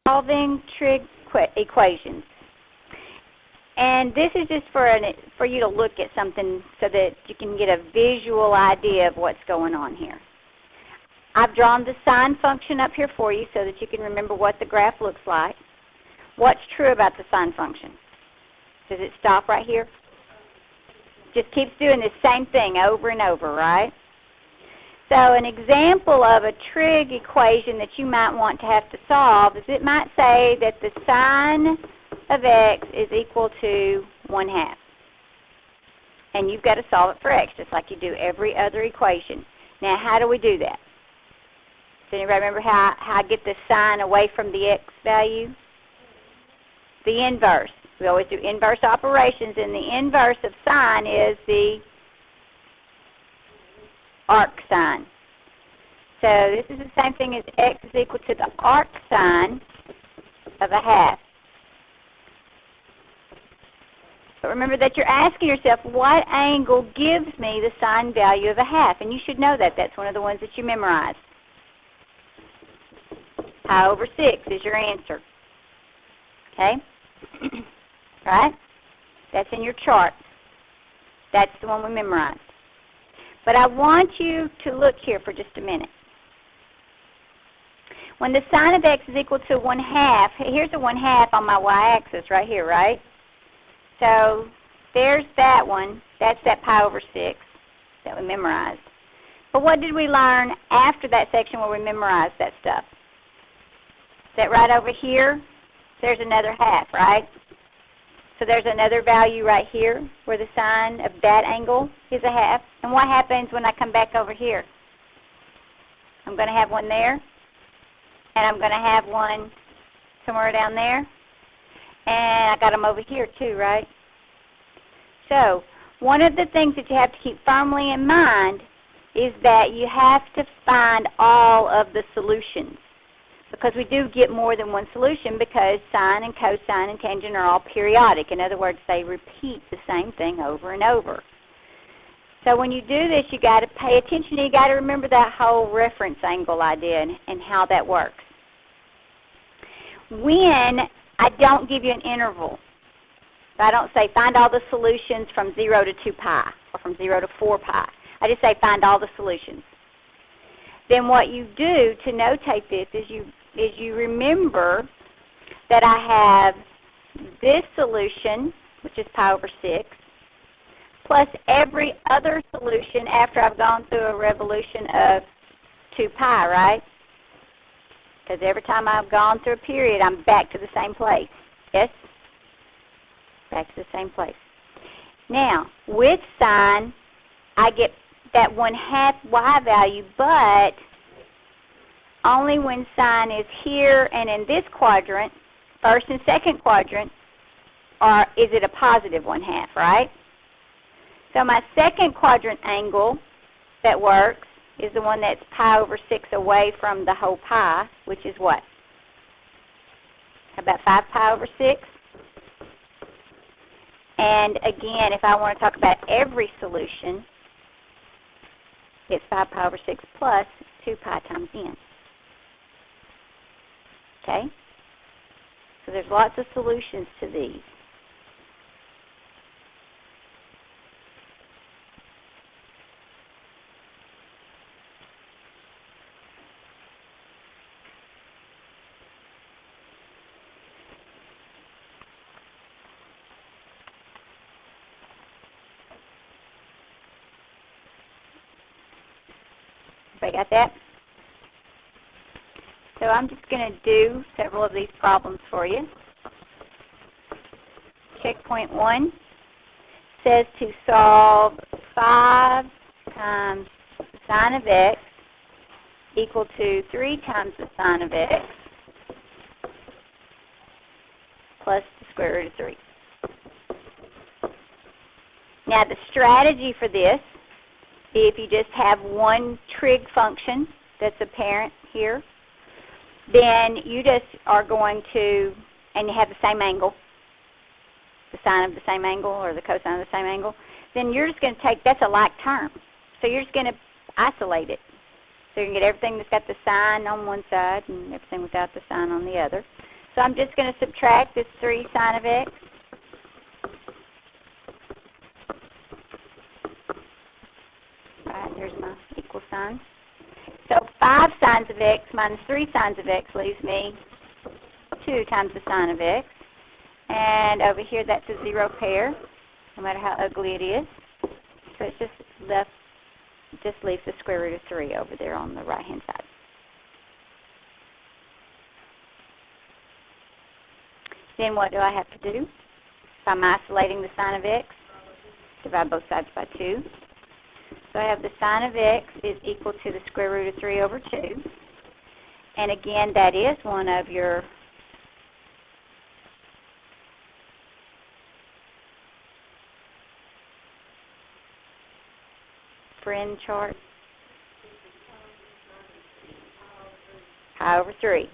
solving trig equations. And this is just for you to look at something so that you can get a visual idea of what's going on here. I've drawn the sine function up here for you so that you can remember what the graph looks like. What's true about the sine function? Does it stop right here? Just keeps doing the same thing over and over, right? So an example of a trig equation that you might want to have to solve is it might say that the sine of x is equal to 1/2. And you've got to solve it for x just like you do every other equation. Now, how do we do that? Does anybody remember how I get the sine away from the x value? The inverse. We always do inverse operations, and the inverse of sine is the arc sine. So this is the same thing as x is equal to the arc sine of 1/2. But remember that you're asking yourself, what angle gives me the sine value of 1/2? And you should know that. That's one of the ones that you memorized. Pi over 6 is your answer. Okay? Right? That's in your chart. That's the one we memorized. But I want you to look here for just a minute. When the sine of x is equal to 1/2, here's a 1/2 on my y-axis right here, right? So there's that one. That's that pi over 6 that we memorized. But what did we learn after that section where we memorized that stuff? Is that right over here? There's another 1/2, right? So there's another value right here where the sine of that angle is 1/2. And what happens when I come back over here? I'm going to have one there, and I'm going to have one somewhere down there, and I got them over here too, right? So one of the things that you have to keep firmly in mind is that you have to find all of the solutions. Because we do get more than one solution because sine and cosine and tangent are all periodic. In other words, they repeat the same thing over and over. So when you do this, you got to pay attention. You got to remember that whole reference angle idea and how that works. When I don't give you an interval, I don't say find all the solutions from 0 to 2 pi or from 0 to 4 pi. I just say find all the solutions. Then what you do to notate this is you remember that I have this solution, which is pi over 6, plus every other solution after I've gone through a revolution of 2 pi, right? Because every time I've gone through a period, I'm back to the same place. Yes? Back to the same place. Now, with sine, I get that 1/2 y value, but only when sine is here and in this quadrant, first and second quadrant, or is it a positive 1/2, right? So my second quadrant angle that works is the one that's pi over 6 away from the whole pi, which is what? How about 5 pi over 6? And again, if I want to talk about every solution, it's 5 pi over 6 plus 2 pi times n. Okay? So there's lots of solutions to these. Everybody got that? So I'm just going to do several of these problems for you. Checkpoint 1 says to solve 5 times the sine of x equal to 3 times the sine of x plus the square root of 3. Now the strategy for this, if you just have one trig function that's apparent here, then you just are going to, and you have the same angle, the sine of the same angle or the cosine of the same angle, then you're just going to take, that's a like term. So you're just going to isolate it. So you can get everything that's got the sine on one side and everything without the sine on the other. So I'm just going to subtract this 3 sine of x. Right, there's my equal sign. So 5 sines of x minus 3 sines of x leaves me 2 times the sine of x. And over here, that's a 0 pair, no matter how ugly it is. So it's just left, just leaves the square root of 3 over there on the right-hand side. Then what do I have to do? If I'm isolating the sine of x, divide both sides by 2. So I have the sine of x is equal to the square root of 3 over 2. And again, that is one of your friend chart. Pi over 3.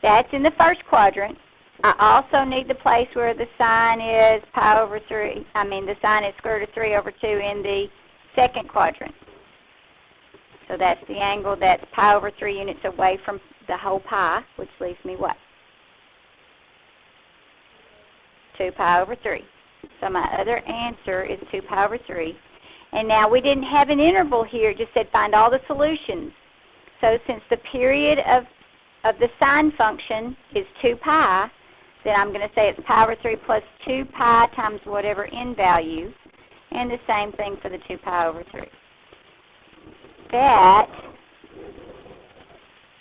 That's in the first quadrant. I also need the place where the sine is pi over 3. The sine is square root of 3 over 2 in the second quadrant. So that's the angle that's pi over 3 units away from the whole pi, which leaves me what? 2 pi over 3. So my other answer is 2 pi over 3. And now we didn't have an interval here. It just said find all the solutions. So since the period of the sine function is 2 pi, then I'm going to say it's pi over 3 plus 2 pi times whatever n value. And the same thing for the 2 pi over 3. That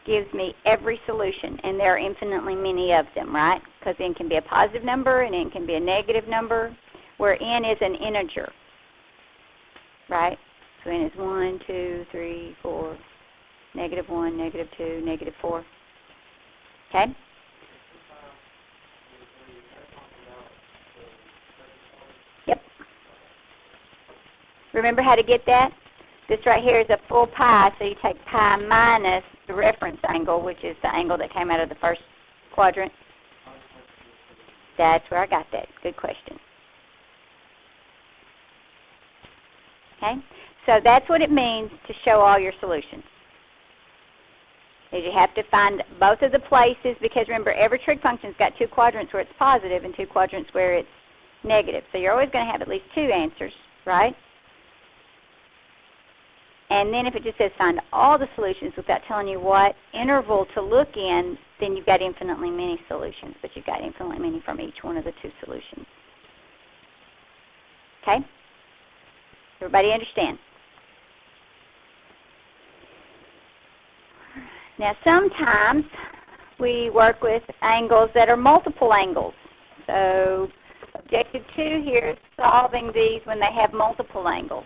gives me every solution, and there are infinitely many of them, right? Because n can be a positive number and n can be a negative number, where n is an integer, right? So n is 1, 2, 3, 4, negative 1, negative 2, negative 4. Okay? Yep. Remember how to get that? This right here is a full pi, so you take pi minus the reference angle, which is the angle that came out of the first quadrant. That's where I got that. Good question. Okay? So that's what it means to show all your solutions. Is you have to find both of the places, because remember, every trig function's got 2 quadrants where it's positive and 2 quadrants where it's negative. So you're always going to have at least 2 answers, right? And then if it just says find all the solutions without telling you what interval to look in, then you've got infinitely many solutions, but you've got infinitely many from each one of the 2 solutions. Okay? Everybody understand? Now sometimes we work with angles that are multiple angles. So objective 2 here is solving these when they have multiple angles.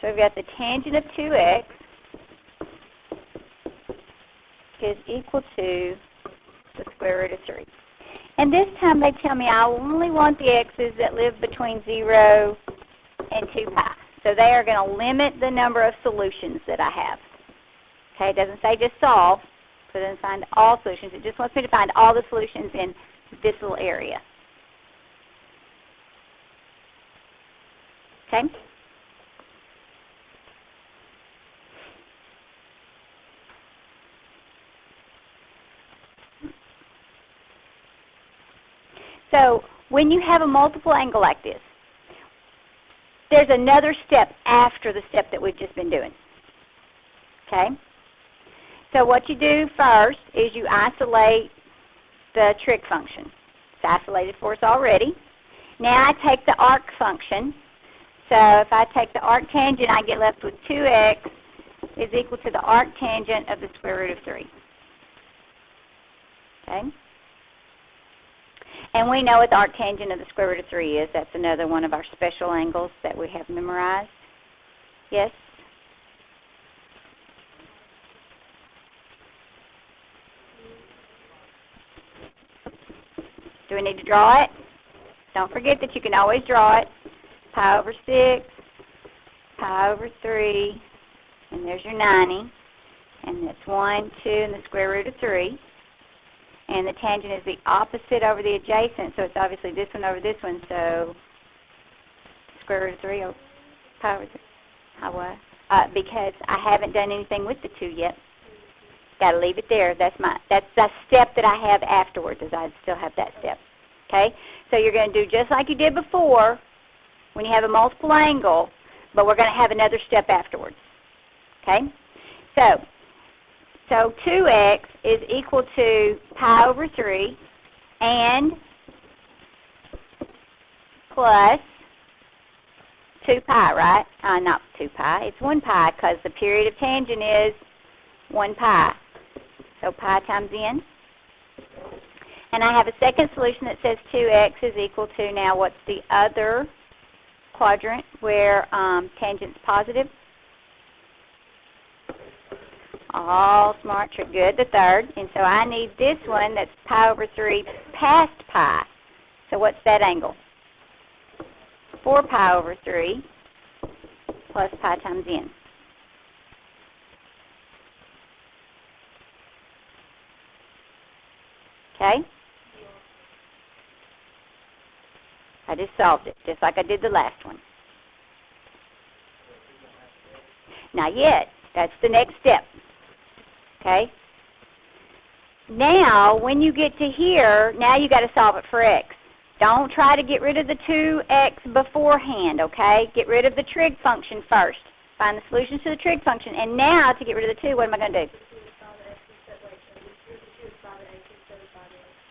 So we've got the tangent of 2x is equal to the square root of 3. And this time they tell me I only want the x's that live between 0 and 2 pi. So they are going to limit the number of solutions that I have. Okay, it doesn't say just solve, so it doesn't find all solutions. It just wants me to find all the solutions in this little area. Okay? So when you have a multiple angle like this, there's another step after the step that we've just been doing. Okay? So what you do first is you isolate the trig function. It's isolated for us already. Now I take the arc function. So if I take the arc tangent, I get left with 2x is equal to the arc tangent of the square root of 3. Okay? And we know what the arctangent of the square root of 3 is. That's another one of our special angles that we have memorized. Yes? Do we need to draw it? Don't forget that you can always draw it. Pi over 6, pi over 3, and there's your 90. And that's 1, 2, and the square root of 3. And the tangent is the opposite over the adjacent, so it's obviously this one over this one, so square root of 3 over pi over 3. How what? Because I haven't done anything with the 2 yet. Got to leave it there. That's the step that I have afterwards, is I still have that step. Okay? So you're going to do just like you did before when you have a multiple angle, but we're going to have another step afterwards. Okay? So 2x is equal to pi over 3 and plus 2 pi, right? Not 2 pi. It's 1 pi because the period of tangent is 1 pi. So pi times n. And I have a second solution that says 2x is equal to, now what's the other quadrant where tangent's positive? All smart, you're good, the third. And so I need this one that's pi over 3 past pi. So what's that angle? 4 pi over 3 plus pi times n. Okay? I just solved it, just like I did the last one. Not yet. That's the next step. Okay? Now, when you get to here, now you got to solve it for x. Don't try to get rid of the 2x beforehand, okay? Get rid of the trig function first. Find the solutions to the trig function. And now, to get rid of the 2, what am I going to do?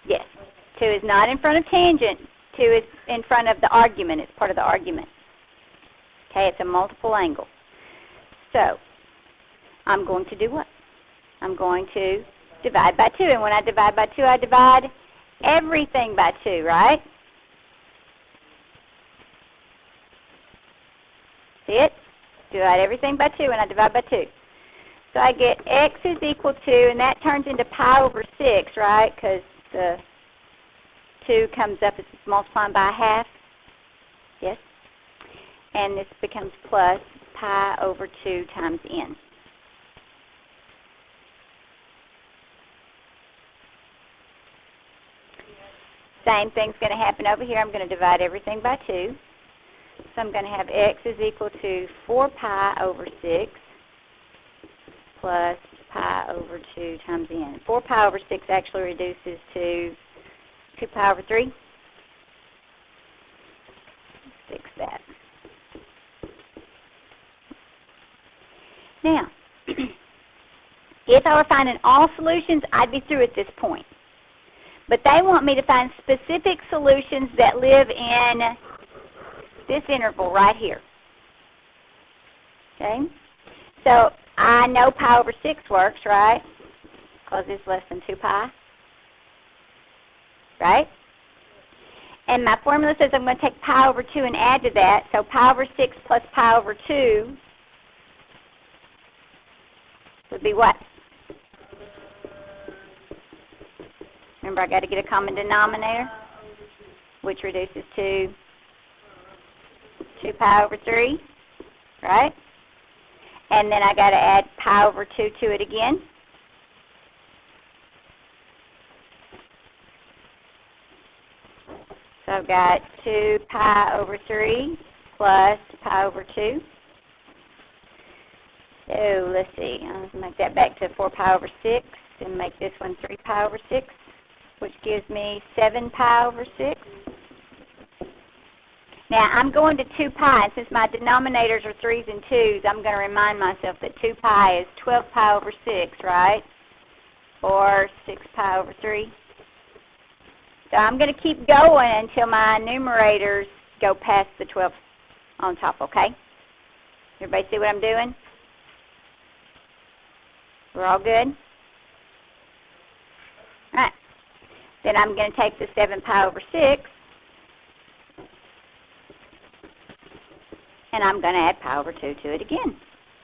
Yes. 2 is not in front of tangent. 2 is in front of the argument. It's part of the argument. Okay, it's a multiple angle. So, I'm going to do what? I'm going to divide by 2. And when I divide by 2, I divide everything by 2, right? See it? Divide everything by 2, and I divide by 2. So I get x is equal to, and that turns into pi over 6, right? Because the 2 comes up as it's multiplying by a half. Yes? And this becomes plus pi over 2 times n. Same thing's going to happen over here. I'm going to divide everything by 2. So I'm going to have x is equal to 4 pi over 6 plus pi over 2 times n. 4 pi over 6 actually reduces to 2 pi over 3. Fix that. Now, if I were finding all solutions, I'd be through at this point. But they want me to find specific solutions that live in this interval right here. Okay? So I know pi over 6 works, right? Because it's less than 2 pi. Right? And my formula says I'm going to take pi over 2 and add to that. So pi over 6 plus pi over 2 would be what? Remember, I got to get a common denominator, which reduces to 2 pi over 3, right? And then I got to add pi over 2 to it again. So I've got 2 pi over 3 plus pi over 2. So let's see, I'll make that back to 4 pi over 6 and make this one 3 pi over 6, which gives me 7 pi over 6. Now, I'm going to 2 pi, and since my denominators are 3's and 2's, I'm going to remind myself that 2 pi is 12 pi over 6, right? Or 6 pi over 3. So I'm going to keep going until my numerators go past the 12 on top, okay? Everybody see what I'm doing? We're all good? All right. Then I'm going to take the 7 pi over 6, and I'm going to add pi over 2 to it again.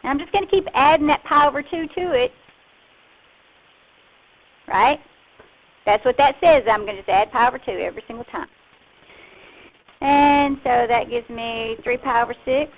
And I'm just going to keep adding that pi over 2 to it. Right? That's what that says. I'm going to just add pi over 2 every single time. And so that gives me 3 pi over 6